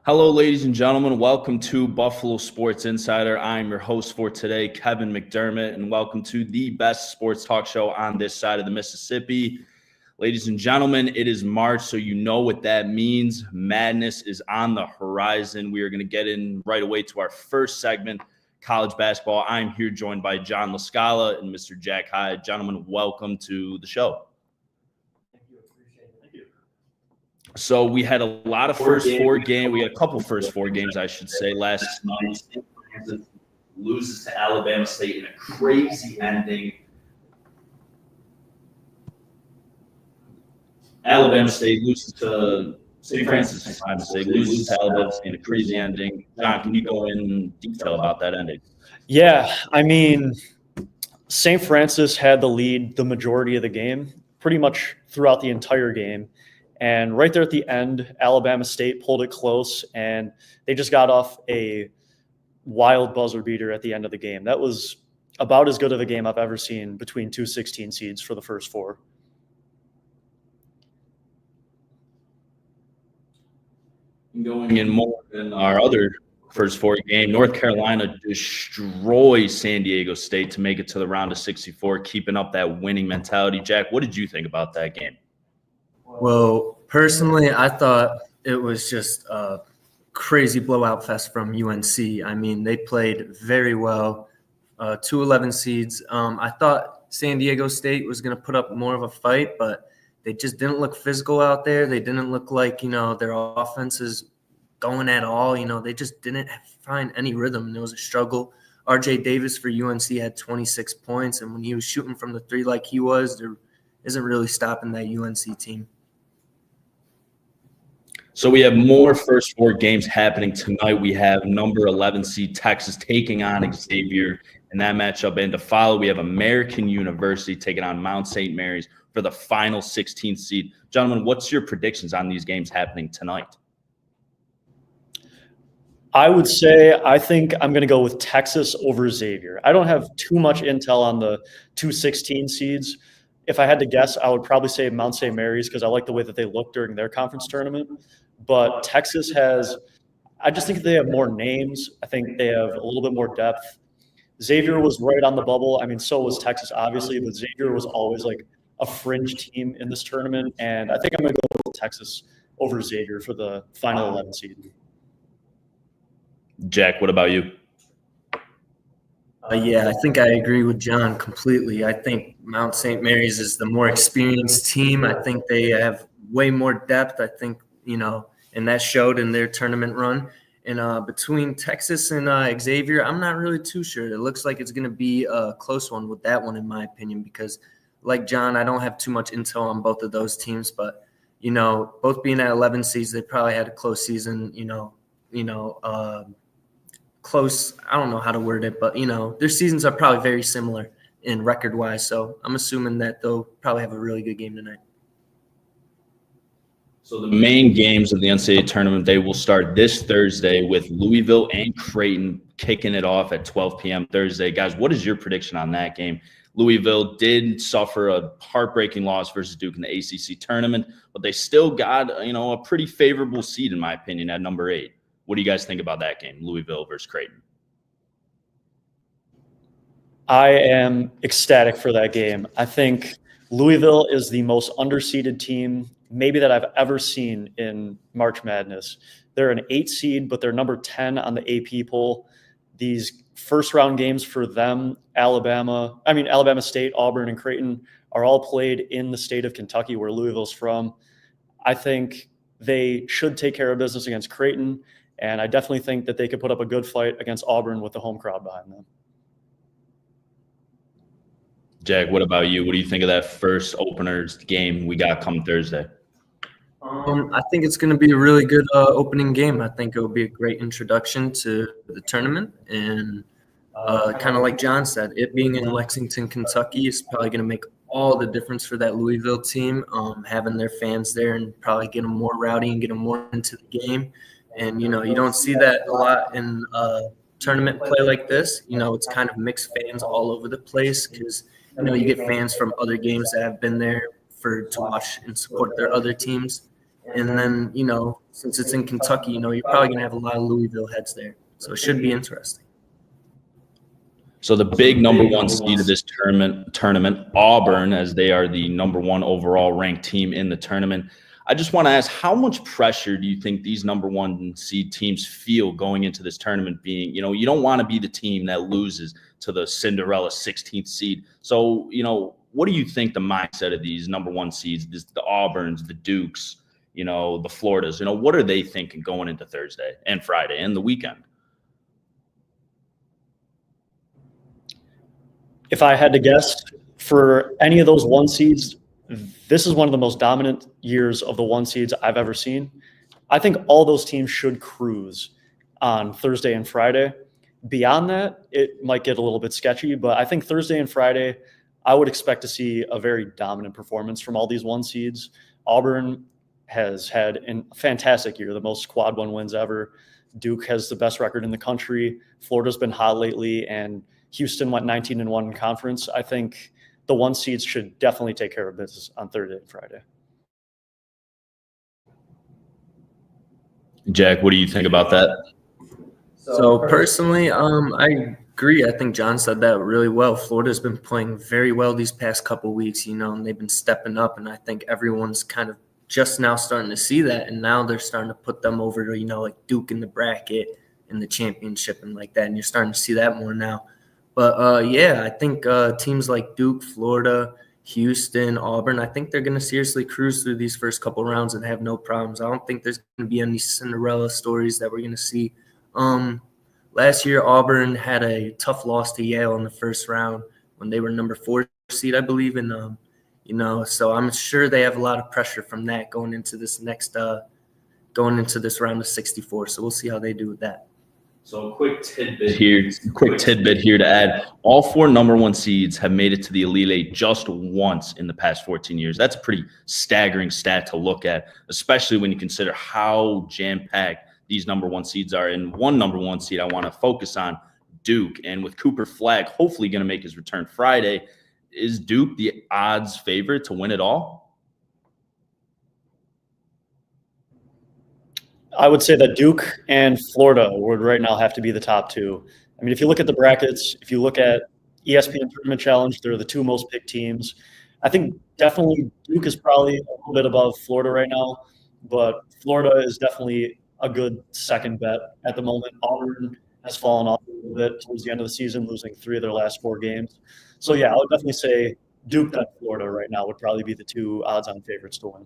Hello, ladies and gentlemen. Welcome to Buffalo Sports Insider. I'm your host for today, Kevin McDermott, and welcome to the best sports talk show on this side of the Mississippi. Ladies and gentlemen, it is March, so you know what that means. Madness is on the horizon. We are going to get in right away to our first segment, college basketball. I'm here joined by John LaScala and Mr. Jack Hyde. Gentlemen, welcome to the show. So we had a lot of first four games. We had a couple first four games, I should say, last night. Kansas loses to Alabama State in a crazy ending. Alabama State loses to St. Francis. I'm say loses to Alabama State in a crazy ending. John, can you go in detail about that ending? Yeah, I mean, St. Francis had the lead the majority of the game, pretty much throughout the entire game. And right there at the end, Alabama State pulled it close, and they just got off a wild buzzer beater at the end of the game. That was about as good of a game I've ever seen between two 16 seeds for the first four. Going in more than our other first four game, North Carolina destroys San Diego State to make it to the round of 64, keeping up that winning mentality. Jack, what did you think about that game? Well, personally, I thought it was just a crazy blowout fest from UNC. I mean, they played very well, 2-11 seeds. I thought San Diego State was going to put up more of a fight, but they just didn't look physical out there. They didn't look like, their offense is going at all. They just didn't find any rhythm. There was a struggle. RJ Davis for UNC had 26 points, and when he was shooting from the three like he was, there isn't really stopping that UNC team. So we have more first four games happening tonight. We have number 11 seed Texas taking on Xavier in that matchup. And to follow, we have American University taking on Mount St. Mary's for the final 16th seed. Gentlemen, what's your predictions on these games happening tonight? I would say I think I'm going to go with Texas over Xavier. I don't have too much intel on the two 16 seeds. If I had to guess, I would probably say Mount St. Mary's because I like the way that they look during their conference tournament. But Texas I just think they have more names. I think they have a little bit more depth. Xavier was right on the bubble. I mean, so was Texas, obviously, but Xavier was always like a fringe team in this tournament. And I think I'm going to go with Texas over Xavier for the final 11 seed. Jack, what about you? Yeah, I think I agree with John completely. I think Mount St. Mary's is the more experienced team. I think they have way more depth. I think, and that showed in their tournament run. And between Texas and Xavier, I'm not really too sure. It looks like it's going to be a close one with that one, in my opinion, because like John, I don't have too much intel on both of those teams. But, both being at 11 seeds, they probably had a close season, close, I don't know how to word it, but, their seasons are probably very similar in record-wise. So I'm assuming that they'll probably have a really good game tonight. So the main games of the NCAA tournament, they will start this Thursday with Louisville and Creighton kicking it off at 12 p.m. Thursday. Guys, what is your prediction on that game? Louisville did suffer a heartbreaking loss versus Duke in the ACC tournament, but they still got, a pretty favorable seed, in my opinion, at number 8. What do you guys think about that game, Louisville versus Creighton? I am ecstatic for that game. I think Louisville is the most underseeded team maybe that I've ever seen in March Madness. They're an 8 seed, but they're number 10 on the AP poll. These first-round games for them, Alabama State, Auburn, and Creighton are all played in the state of Kentucky, where Louisville's from. I think they should take care of business against Creighton, and I definitely think that they could put up a good fight against Auburn with the home crowd behind them. Jack, what about you? What do you think of that first openers game we got coming Thursday? I think it's going to be a really good opening game. I think it will be a great introduction to the tournament. And kind of like John said, it being in Lexington, Kentucky is probably going to make all the difference for that Louisville team, having their fans there and probably get them more rowdy and get them more into the game. And, you don't see that a lot in tournament play like this. It's kind of mixed fans all over the place because, you get fans from other games that have been there to watch and support their other teams. And then, since it's in Kentucky, you're probably going to have a lot of Louisville heads there. So it should be interesting. So the big number one seed of this tournament, Auburn, as they are the number one overall ranked team in the tournament. I just want to ask, how much pressure do you think these number one seed teams feel going into this tournament being, you don't want to be the team that loses to the Cinderella 16th seed. So, what do you think the mindset of these number one seeds, the Auburns, the Dukes, the Floridas, what are they thinking going into Thursday and Friday and the weekend? If I had to guess, for any of those one seeds, this is one of the most dominant years of the one seeds I've ever seen. I think all those teams should cruise on Thursday and Friday. Beyond that, it might get a little bit sketchy, but I think Thursday and Friday, I would expect to see a very dominant performance from all these one seeds. Auburn has had a fantastic year, the most quad one wins ever. Duke has the best record in the country. Florida's been hot lately, and Houston went 19-1 in conference. I think the one seeds should definitely take care of business on Thursday and Friday. Jack, what do you think about that? So personally, I agree. I think John said that really well. Florida's been playing very well these past couple weeks, and they've been stepping up, and I think everyone's kind of just now starting to see that, and now they're starting to put them over to, like Duke in the bracket in the championship and like that, and you're starting to see that more now. But, I think teams like Duke, Florida, Houston, Auburn, I think they're going to seriously cruise through these first couple rounds and have no problems. I don't think there's going to be any Cinderella stories that we're going to see. Last year, Auburn had a tough loss to Yale in the first round when they were number 4 seed, I believe. And, so I'm sure they have a lot of pressure from that going into this round of 64. So we'll see how they do with that. So a quick tidbit here to add. All 4 number one seeds have made it to the Elite Eight just once in the past 14 years. That's a pretty staggering stat to look at, especially when you consider how jam-packed these number one seeds are. And one number one seed I want to focus on, Duke. And with Cooper Flagg hopefully going to make his return Friday, is Duke the odds favorite to win it all? I would say that Duke and Florida would right now have to be the top 2. I mean, if you look at the brackets, if you look at ESPN Tournament Challenge, they're the 2 most picked teams. I think definitely Duke is probably a little bit above Florida right now, but Florida is definitely a good second bet at the moment. Auburn has fallen off a little bit towards the end of the season, losing 3 of their last 4 games. So, I would definitely say Duke and Florida right now would probably be the 2 odds-on favorites to win.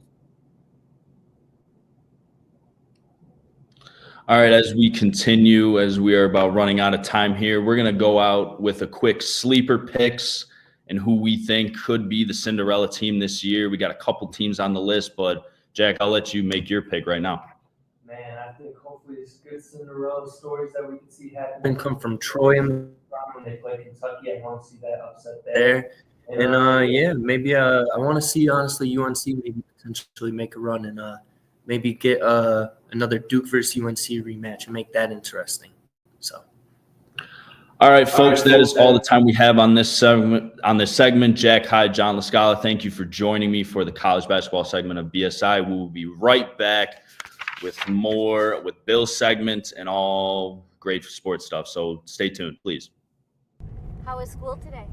All right, as we continue, as we are about running out of time here, we're going to go out with a quick sleeper picks and who we think could be the Cinderella team this year. We got a couple teams on the list, but Jack, I'll let you make your pick right now. Man, I think hopefully it's good Cinderella stories that we can see happen. Come from Troy and when they play Kentucky. I want to see that upset there. And maybe I want to see, honestly, UNC maybe potentially make a run and maybe get another Duke versus UNC rematch and make that interesting. So, all right, folks, that is all the time we have on this segment. Jack Hyde, John LaScala, thank you for joining me for the college basketball segment of BSI. We will be right back with more with Bill's segment and all great sports stuff. So stay tuned, please. How was school today?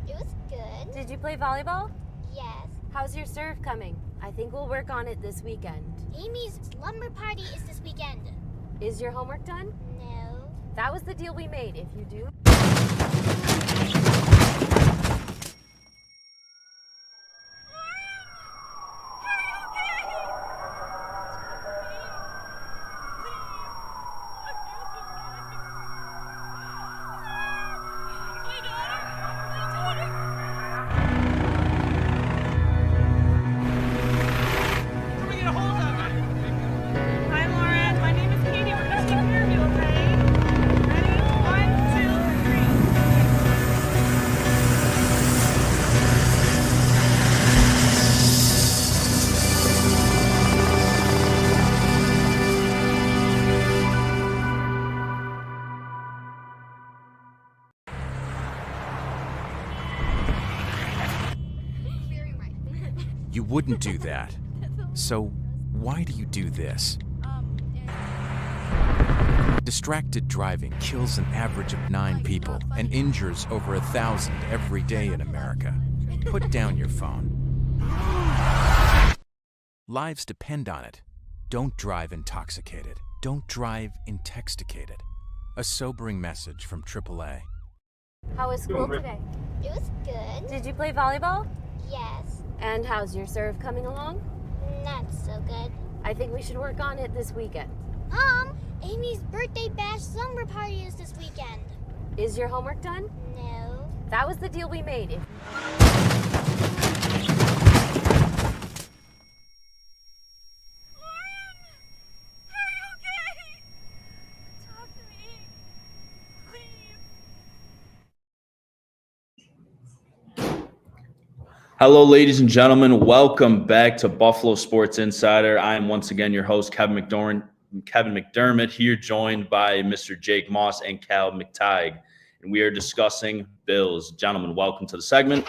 It was good. Did you play volleyball? Yes. How's your serve coming? I think we'll work on it this weekend. Amy's slumber party is this weekend. Is your homework done? No. That was the deal we made. If you do... Hi, Lauren. My name is Katie. We're going to take care of you, okay? Ready? 'You wouldn't do that. So Why do you do this? Distracted driving kills an average of 9 people and injures over 1,000 every day in America. Put down your phone. Lives depend on it. Don't drive intoxicated. Don't drive intoxicated. A sobering message from AAA. How was school today? It was good. Did you play volleyball? Yes. And how's your serve coming along? Not so good. I think we should work on it this weekend. Amy's birthday bash slumber party is this weekend. Is your homework done? No. That was the deal we made. Hello, ladies and gentlemen. Welcome back to Buffalo Sports Insider. I am once again your host, Kevin McDermott, here joined by Mr. Jake Moss and Cal McTighe. And we are discussing Bills. Gentlemen, welcome to the segment.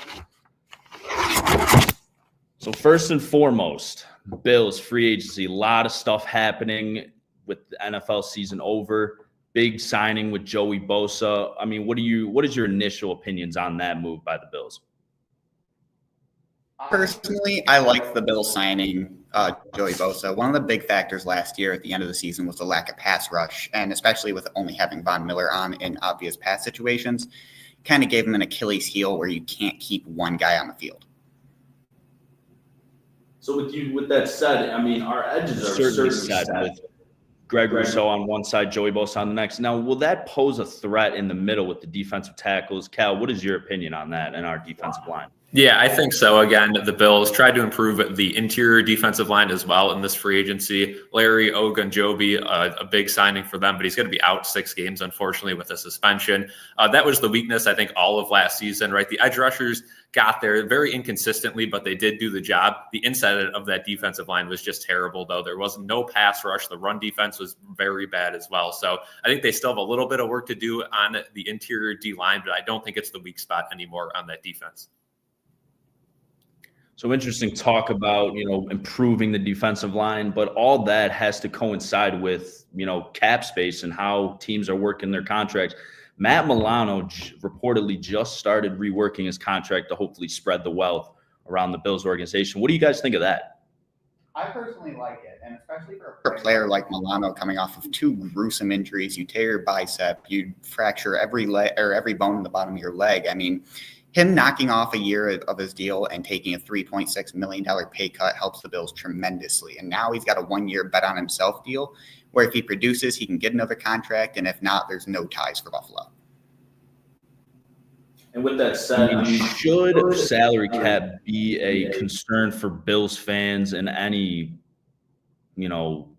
So first and foremost, Bills free agency. A lot of stuff happening with the NFL season over. Big signing with Joey Bosa. I mean, what is your initial opinions on that move by the Bills? Personally, I like the Bills signing Joey Bosa. One of the big factors last year at the end of the season was the lack of pass rush, and especially with only having Von Miller on in obvious pass situations, kind of gave him an Achilles heel where you can't keep one guy on the field. So with that said, I mean, our edges are certainly set with Greg Rousseau on one side, Joey Bosa on the next. Now, will that pose a threat in the middle with the defensive tackles? Cal, what is your opinion on that and our defensive line? Yeah, I think so. Again, the Bills tried to improve the interior defensive line as well in this free agency. Larry Ogunjobi, a big signing for them, but he's going to be out 6 games, unfortunately, with a suspension. That was the weakness, I think, all of last season, right? The edge rushers got there very inconsistently, but they did do the job. The inside of that defensive line was just terrible, though. There was no pass rush. The run defense was very bad as well. So I think they still have a little bit of work to do on the interior D line, but I don't think it's the weak spot anymore on that defense. So interesting talk about, improving the defensive line, but all that has to coincide with, cap space and how teams are working their contracts. Matt Milano reportedly just started reworking his contract to hopefully spread the wealth around the Bills organization. What do you guys think of that? I personally like it, and especially for a player like Milano coming off of 2 gruesome injuries. You tear your bicep, you fracture every bone in the bottom of your leg. I mean, him knocking off a year of his deal and taking a $3.6 million pay cut helps the Bills tremendously. And now he's got a 1-year bet on himself deal where if he produces, he can get another contract. And if not, there's no ties for Buffalo. And with that said, should salary cap be a concern for Bills fans in any,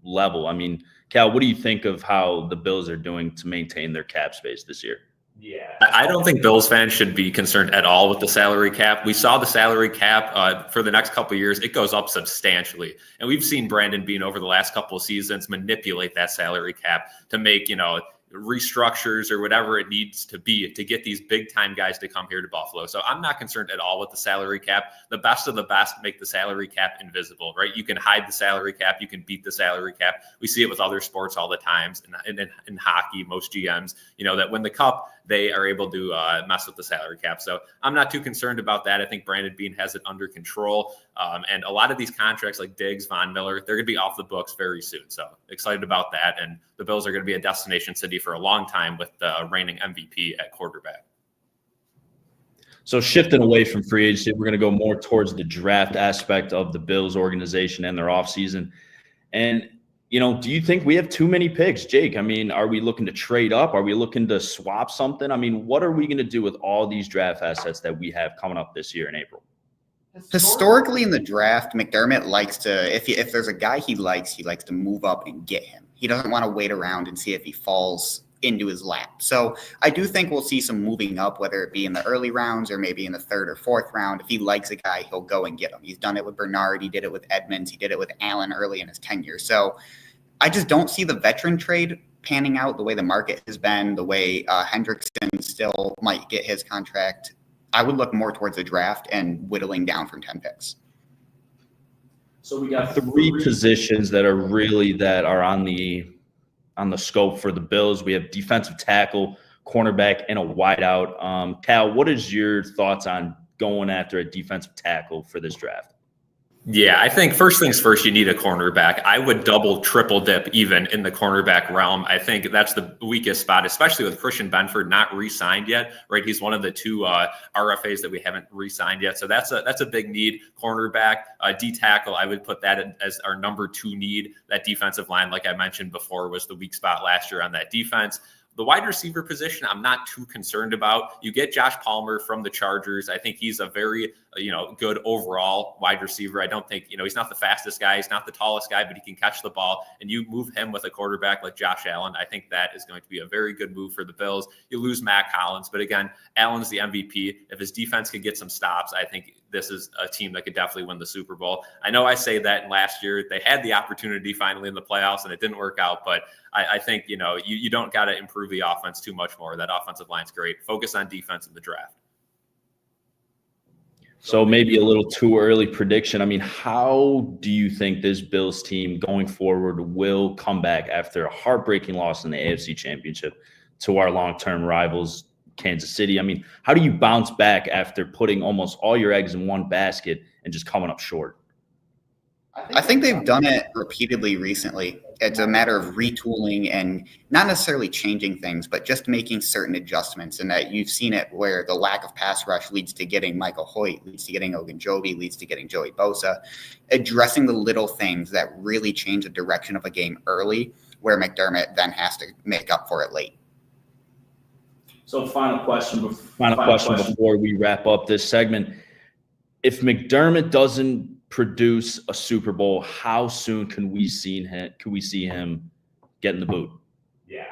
level? I mean, Cal, what do you think of how the Bills are doing to maintain their cap space this year? Yeah, I don't think Bills fans should be concerned at all with the salary cap. We saw the salary cap for the next couple of years. It goes up substantially. And we've seen Brandon Beane over the last couple of seasons manipulate that salary cap to make, restructures or whatever it needs to be to get these big time guys to come here to Buffalo. So I'm not concerned at all with the salary cap. The best of the best make the salary cap invisible, right? You can hide the salary cap. You can beat the salary cap. We see it with other sports all the times. In hockey, most GMs, that win the cup, they are able to mess with the salary cap. So I'm not too concerned about that. I think Brandon Beane has it under control. And a lot of these contracts like Diggs, Von Miller, they're going to be off the books very soon. So excited about that. And the Bills are going to be a destination city for a long time with the reigning MVP at quarterback. So shifting away from free agency, we're going to go more towards the draft aspect of the Bills organization and their offseason. And, do you think we have too many picks, Jake? I mean, are we looking to trade up? Are we looking to swap something? I mean, what are we going to do with all these draft assets that we have coming up this year in April? Historically in the draft, McDermott likes to, if there's a guy he likes to move up and get him. He doesn't want to wait around and see if he falls into his lap. So I do think we'll see some moving up, whether it be in the early rounds or maybe in the 3rd or 4th round. If he likes a guy, he'll go and get him. He's done it with Bernard. He did it with Edmonds. He did it with Allen early in his tenure. So I just don't see the veteran trade panning out the way the market has been, the way Hendrickson still might get his contract. I would look more towards the draft and whittling down from 10 picks. So we got three positions that are on the scope for the Bills. We have defensive tackle, cornerback, and a wideout. Cal, what is your thoughts on going after a defensive tackle for this draft? Yeah, I think first things first, you need a cornerback. I would double, triple dip even in the cornerback realm. I think that's the weakest spot, especially with Christian Benford not re-signed yet, right? He's one of the two RFAs that we haven't re-signed yet. So that's a big need. Cornerback, D tackle, I would put that as our number 2 need. That defensive line, like I mentioned before, was the weak spot last year on that defense. The wide receiver position, I'm not too concerned about. You get Josh Palmer from the Chargers. I think he's a very, good overall wide receiver. I don't think, he's not the fastest guy. He's not the tallest guy, but he can catch the ball. And you move him with a quarterback like Josh Allen. I think that is going to be a very good move for the Bills. You lose Matt Collins, but again, Allen's the MVP. If his defense could get some stops, I think this is a team that could definitely win the Super Bowl. I know I say that last year they had the opportunity finally in the playoffs and it didn't work out, but I think, you don't got to improve the offense too much more. That offensive line's great. Focus on defense in the draft. So maybe a little too early prediction. I mean, how do you think this Bills team going forward will come back after a heartbreaking loss in the AFC Championship to our long-term rivals, Kansas City? I mean, how do you bounce back after putting almost all your eggs in one basket and just coming up short? I think they've done it repeatedly recently. It's a matter of retooling and not necessarily changing things, but just making certain adjustments. And that you've seen it where the lack of pass rush leads to getting Michael Hoyt, leads to getting Ogunjobi, leads to getting Joey Bosa. Addressing the little things that really change the direction of a game early, where McDermott then has to make up for it late. So final question before we wrap up this segment. If McDermott doesn't produce a Super Bowl, how soon can we see him getting the boot? Yeah,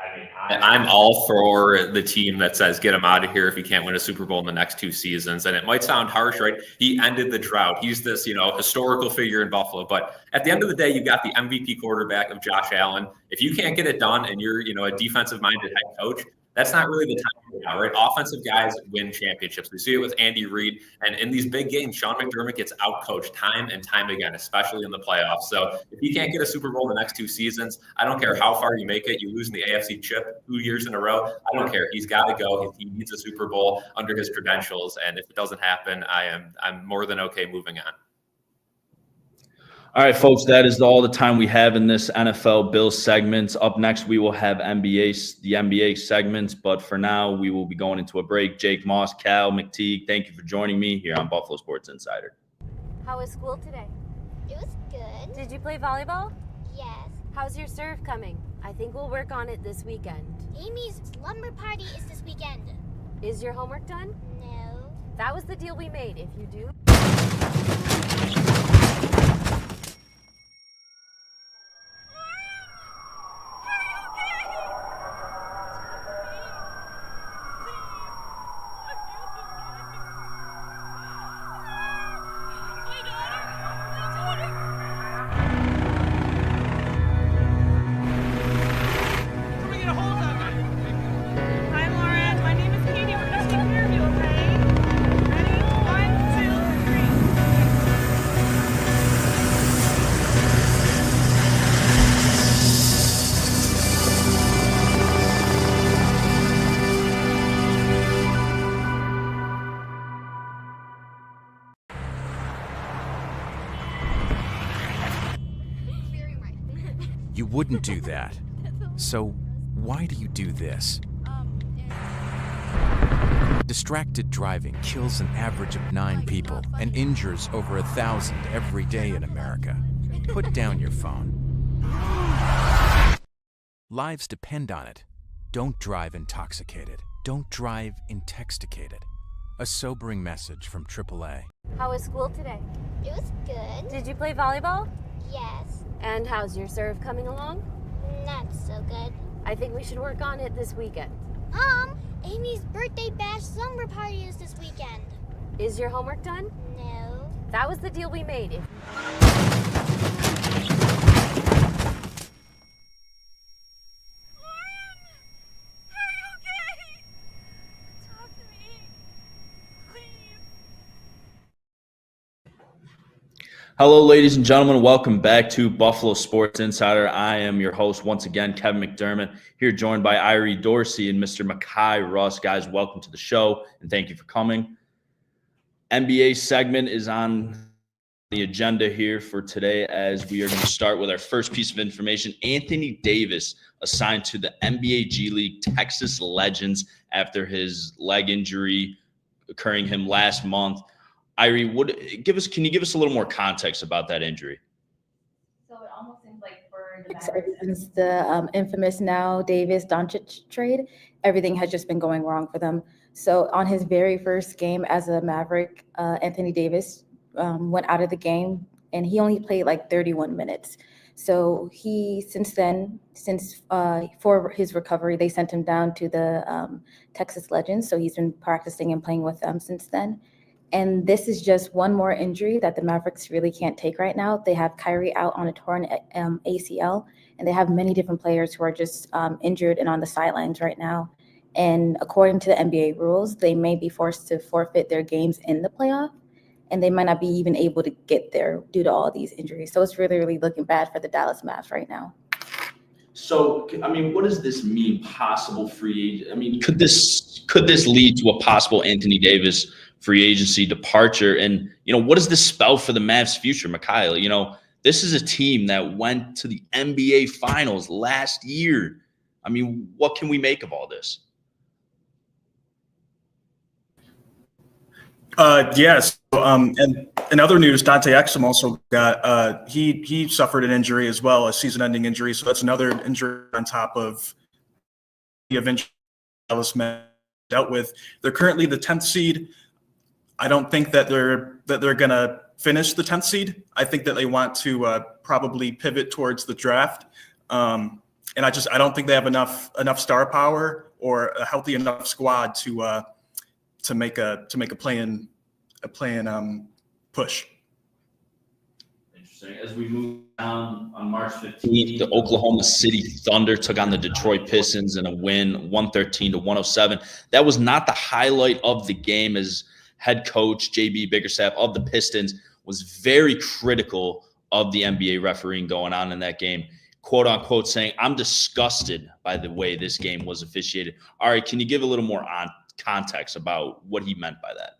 I'm all for the team that says get him out of here if he can't win a Super Bowl in the next 2 seasons. And it might sound harsh, right? He ended the drought. He's this, historical figure in Buffalo. But at the end of the day, you got the MVP quarterback of Josh Allen. If you can't get it done and you're, a defensive-minded head coach, that's not really the time now, right? Offensive guys win championships. We see it with Andy Reid. And in these big games, Sean McDermott gets outcoached time and time again, especially in the playoffs. So if he can't get a Super Bowl in the next 2 seasons, I don't care how far you make it. You lose in the AFC chip 2 years in a row. I don't care. He's got to go. He needs a Super Bowl under his credentials. And if it doesn't happen, I'm more than okay moving on. All right, folks, that is all the time we have in this NFL Bills segment. Up next, we will have the NBA segments. But for now, we will be going into a break. Jake Moss, Cal McTeague, thank you for joining me here on Buffalo Sports Insider. How was school today? It was good. Did you play volleyball? Yes. How's your serve coming? I think we'll work on it this weekend. Amy's slumber party is this weekend. Is your homework done? No. That was the deal we made. If you do... Hi, Lauren. My name is Katie. We're gonna take care of you, okay? Ready? 1, 2, 3. You wouldn't do that. So why do you do this? Distracted driving kills an average of 9 people and injures over 1,000 every day in America. Put down your phone. Lives depend on it. Don't drive intoxicated. Don't drive intoxicated. A sobering message from AAA. How was school today? It was good. Did you play volleyball? Yes. And how's your serve coming along? Not so good. I think we should work on it this weekend. Amy's birthday bash slumber party is this weekend. Is your homework done? No. That was the deal we made. Hello, ladies and gentlemen. Welcome back to Buffalo Sports Insider. I am your host once again, Kevin McDermott, here joined by Irie Dorsey and Mr. Makai Russ. Guys, welcome to the show, and thank you for coming. NBA segment is on the agenda here for today, as we are going to start with our first piece of information. Anthony Davis assigned to the NBA G League Texas Legends after his leg injury occurring him last month. Irie, can you give us a little more context about that injury? So it almost seems like for the Mavericks, since the infamous now Davis Doncic trade, everything has just been going wrong for them. So on his very first game as a Maverick, Anthony Davis went out of the game, and he only played like 31 minutes. So for his recovery, they sent him down to the Texas Legends. So he's been practicing and playing with them since then. And this is just one more injury that the Mavericks really can't take right now. They have Kyrie out on a torn ACL, and they have many different players who are just injured and on the sidelines right now. And according to the NBA rules, they may be forced to forfeit their games in the playoff, and they might not be even able to get there due to all these injuries. So it's really, really looking bad for the Dallas Mavs right now. So, what does this mean, possible free agent? Could this lead to a possible Anthony Davis free agency departure? And, what does this spell for the Mavs' future, Mikhail? This is a team that went to the NBA Finals last year. What can we make of all this? Yes. And in other news, Dante Exum also got he suffered an injury as well, a season-ending injury. So that's another injury on top of the injury Dallas dealt with. They're currently the 10th seed. I don't think that they're gonna finish the 10th seed. I think that they want to probably pivot towards the draft. And I don't think they have enough star power or a healthy enough squad to make a play-in push. Interesting. As we move down on March 15th, the Oklahoma City Thunder took on the Detroit Pistons in a win, 113-107. That was not the highlight of the game, as head coach JB Bickerstaff of the Pistons was very critical of the NBA refereeing going on in that game, quote unquote, saying, "I'm disgusted by the way this game was officiated." All right, can you give a little more context about what he meant by that?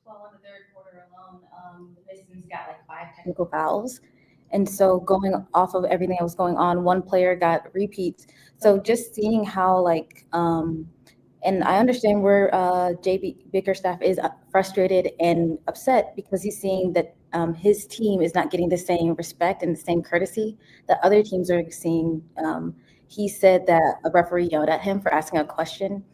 Well, in the third quarter alone, the Pistons got like 5 technical fouls. And so going off of everything that was going on, one player got repeats. So just seeing how and I understand where JB Bickerstaff is frustrated and upset, because he's seeing that his team is not getting the same respect and the same courtesy that other teams are seeing. He said that a referee yelled at him for asking a question.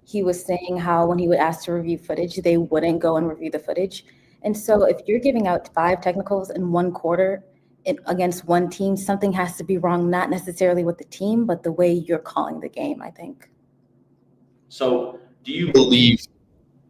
He was saying how when he would ask to review footage, they wouldn't go and review the footage. And so if you're giving out 5 technicals in one quarter against one team, something has to be wrong, not necessarily with the team, but the way you're calling the game, I think. So do you believe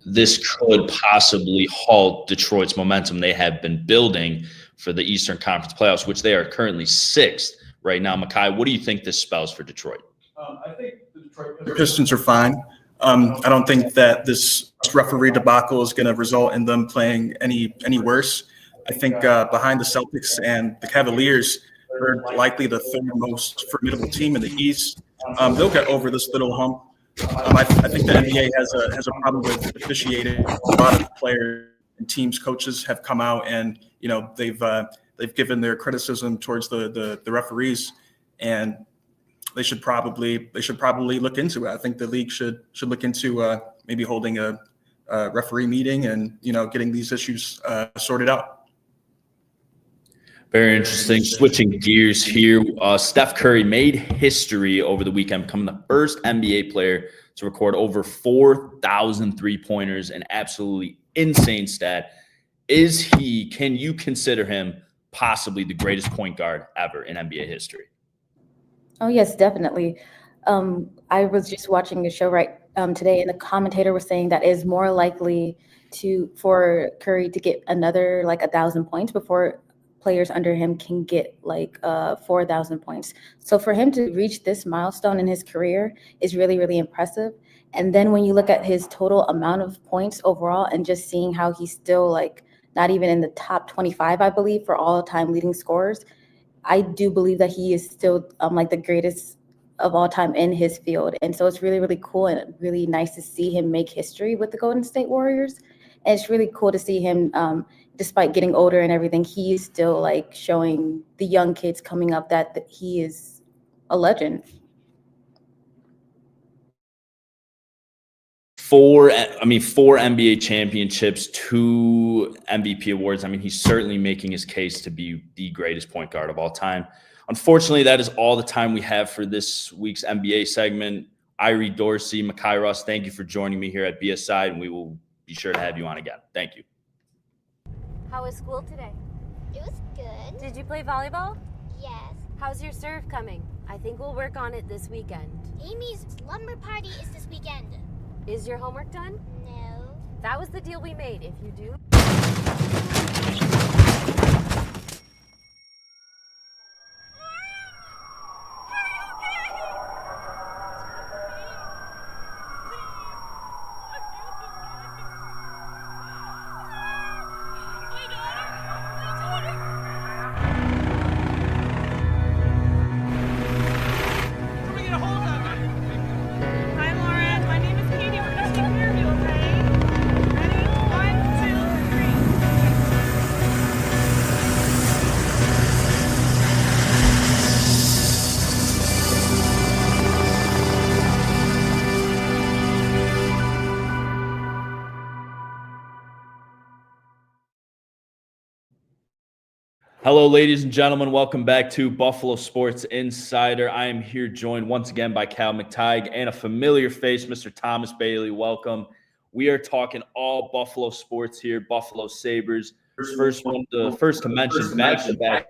this could possibly halt Detroit's momentum they have been building for the Eastern Conference playoffs, which they are currently 6th right now? Makai, what do you think this spells for Detroit? I think the Detroit Pistons are fine. I don't think that this referee debacle is going to result in them playing any worse. I think behind the Celtics and the Cavaliers, they're likely the 3rd most formidable team in the East. They'll get over this little hump. I think the NBA has a problem with officiating. A lot of players and teams, coaches have come out and they've given their criticism towards the referees, and they should probably look into it. I think the league should look into maybe holding a referee meeting and getting these issues sorted out. Very interesting. Switching gears here, Steph Curry made history over the weekend, becoming the first NBA player to record over 4,000 three-pointers, an absolutely insane stat. Can you consider him possibly the greatest point guard ever in NBA history? Oh, yes, definitely. I was just watching a show today, and the commentator was saying that it is more likely for Curry to get another 1,000 points before players under him can get 4,000 points. So for him to reach this milestone in his career is really, really impressive. And then when you look at his total amount of points overall and just seeing how he's still not even in the top 25, I believe, for all-time leading scorers. I do believe that he is still like the greatest of all time in his field. And so it's really, really cool and really nice to see him make history with the Golden State Warriors. And it's really cool to see him, despite getting older and everything, he is still like showing the young kids coming up that he is a legend. Four NBA championships, 2 MVP awards. I mean, he's certainly making his case to be the greatest point guard of all time. Unfortunately, that is all the time we have for this week's NBA segment. Irie Dorsey, Makai Ross, thank you for joining me here at BSI, and we will be sure to have you on again. Thank you. How was school today? It was good. Did you play volleyball? Yes. How's your serve coming? I think we'll work on it this weekend. Amy's slumber party is this weekend. Is your homework done? No. That was the deal we made. If you do... Hi, Lauren. My name is Katie. We're gonna take care of you, okay? Ready? 1, 2, 3. Hello, ladies and gentlemen. Welcome back to Buffalo Sports Insider. I am here joined once again by Cal McTighe and a familiar face, Mr. Thomas Bailey. Welcome. We are talking all Buffalo sports here, Buffalo Sabres. First to mention back-to-back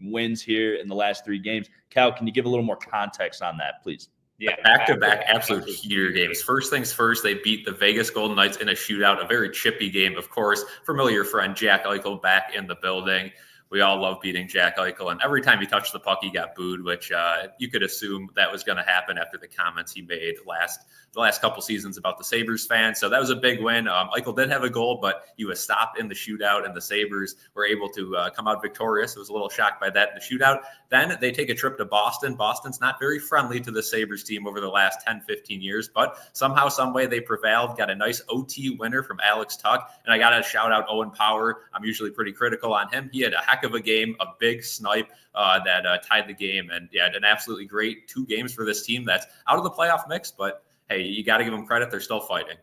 wins here in the last 3 games. Cal, can you give a little more context on that, please? Yeah, back-to-back absolute heater games. First things first, they beat the Vegas Golden Knights in a shootout, a very chippy game, of course. Familiar friend Jack Eichel back in the building. We all love beating Jack Eichel, and every time he touched the puck, he got booed, which you could assume that was going to happen after the comments he made the last couple seasons about the Sabres fans. So that was a big win. Eichel did have a goal, but he was stopped in the shootout, and the Sabres were able to come out victorious. I was a little shocked by that in the shootout. Then they take a trip to Boston. Boston's not very friendly to the Sabres team over the last 10, 15 years, but somehow, some way they prevailed, got a nice OT winner from Alex Tuch, and I got to shout out Owen Power. I'm usually pretty critical on him. He had a heck of a game, a big snipe that tied the game, and yeah, an absolutely great 2 games for this team that's out of the playoff mix, but hey, you got to give them credit. They're still fighting.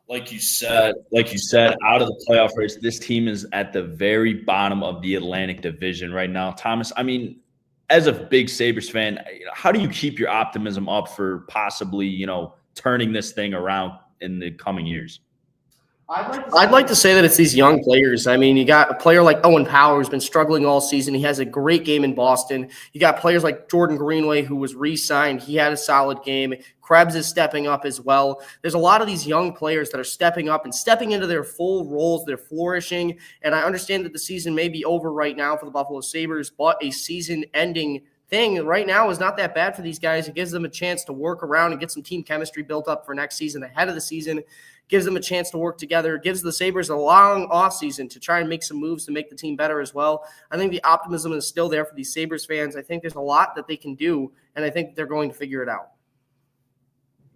Like you said, out of the playoff race, this team is at the very bottom of the Atlantic Division right now. Thomas, I mean, as a big Sabres fan, how do you keep your optimism up for possibly, turning this thing around in the coming years? I'd like to say that it's these young players. I mean, you got a player like Owen Power who's been struggling all season. He has a great game in Boston. You got players like Jordan Greenway who was re-signed. He had a solid game. Krebs is stepping up as well. There's a lot of these young players that are stepping up and stepping into their full roles. They're flourishing. And I understand that the season may be over right now for the Buffalo Sabres, but a season-ending thing right now is not that bad for these guys. It gives them a chance to work around and get some team chemistry built up for next season ahead of the season. Gives them a chance to work together. It gives the Sabres a long offseason to try and make some moves to make the team better as well. I think the optimism is still there for these Sabres fans. I think there's a lot that they can do, and I think they're going to figure it out.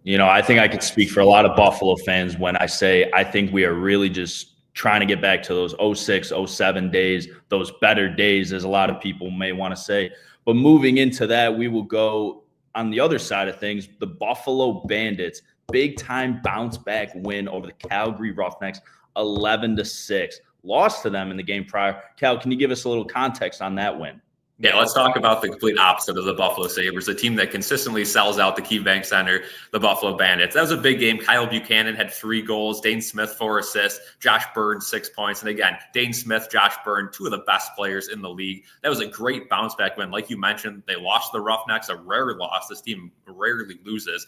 I think I could speak for a lot of Buffalo fans when I say I think we are really just trying to get back to those 06, 07 days, those better days, as a lot of people may want to say. But moving into that, we will go on the other side of things, the Buffalo Bandits. Big time bounce back win over the Calgary Roughnecks, 11-6. Lost to them in the game prior. Cal, can you give us a little context on that win? Yeah, let's talk about the complete opposite of the Buffalo Sabres, a team that consistently sells out the KeyBank Center, the Buffalo Bandits. That was a big game. Kyle Buchanan had 3 goals, Dane Smith 4 assists, Josh Byrne 6 points. And again, Dane Smith, Josh Byrne, 2 of the best players in the league. That was a great bounce back win. Like you mentioned, they lost the Roughnecks, a rare loss. This team rarely loses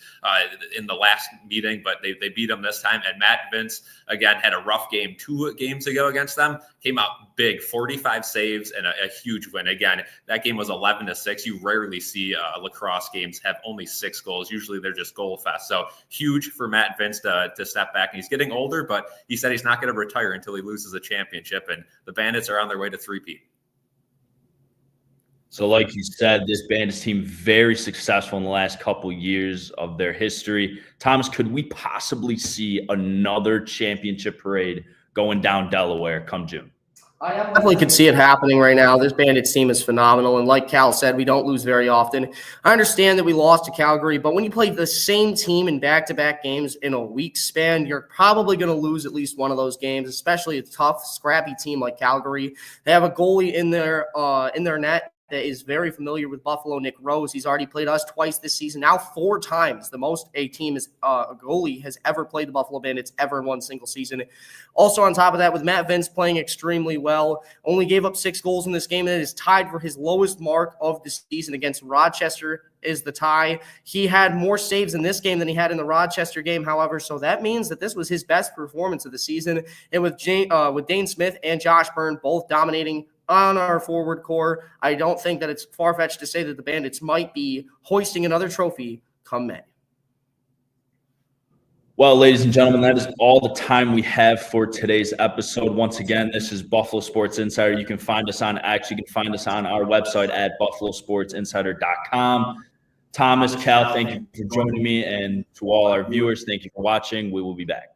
in the last meeting, but they beat them this time. And Matt Vince, again, had a rough game 2 games ago against them. Came out big, 45 saves and a huge win. Again, That game was 11-6. You rarely see lacrosse games have only 6 goals. Usually they're just goal fest. So huge for Matt Vince to step back. And he's getting older, but he said he's not going to retire until he loses a championship. And the Bandits are on their way to three-peat. So like you said, this Bandits team very successful in the last couple years of their history. Thomas, could we possibly see another championship parade going down Delaware come June? I definitely could see it happening right now. This Bandits team is phenomenal. And like Cal said, we don't lose very often. I understand that we lost to Calgary, but when you play the same team in back-to-back games in a week span, you're probably going to lose at least one of those games, especially a tough, scrappy team like Calgary. They have a goalie in their net that is very familiar with Buffalo, Nick Rose. He's already played us twice this season, now 4 times, the most a goalie has ever played the Buffalo Bandits ever in one single season. Also on top of that, with Matt Vince playing extremely well, only gave up 6 goals in this game, and it is tied for his lowest mark of the season against Rochester is the tie. He had more saves in this game than he had in the Rochester game, however, so that means that this was his best performance of the season. And with Dane Smith and Josh Byrne both dominating on our forward core, I don't think that it's far-fetched to say that the Bandits might be hoisting another trophy come May. Well, ladies and gentlemen, that is all the time we have for today's episode. Once again, this is Buffalo Sports Insider. You can find us on X. You can find us on our website at buffalosportsinsider.com. Thomas, Cal, thank you for joining me. And to all our viewers, thank you for watching. We will be back.